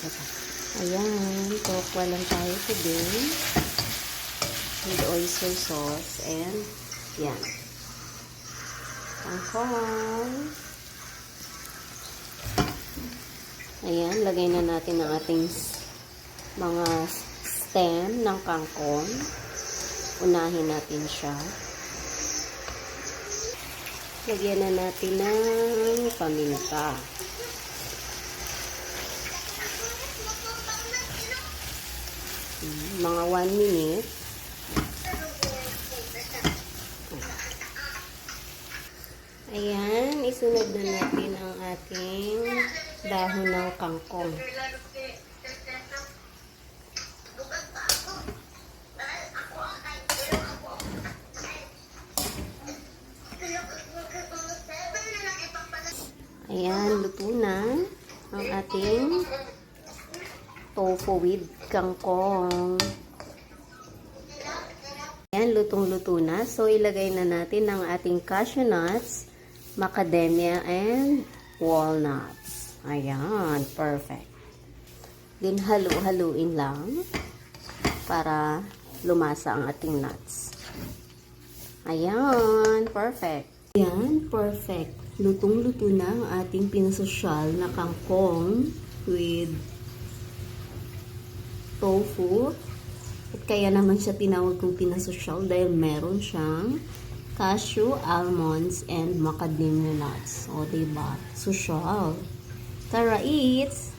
Ayan, tokwa lang tayo today with oyster sauce and yan. Kangkong. Ayan, lagay na natin ang ating mga stem ng kangkong. Unahin natin siya. Lagyan na natin ng paminta. Mga 1 minute. Ayan, isunod na natin ang ating dahon ng kangkong. Ayan, luto na ang ating tofu with kangkong. Ayan, lutong-luto na. So, ilagay na natin ang ating cashew nuts, macadamia, and walnuts. Ayan, perfect. Then, halu-haluin lang para lumasa ang ating nuts. Ayan, perfect. Ayan, perfect. Lutong-luto na ang ating pinasosyal na kangkong with tofu. At kaya naman siya tinawag kong pinasosyal dahil meron siyang cashew, almonds, and macadamia nuts. O, diba? Sosyal. Tara, eats!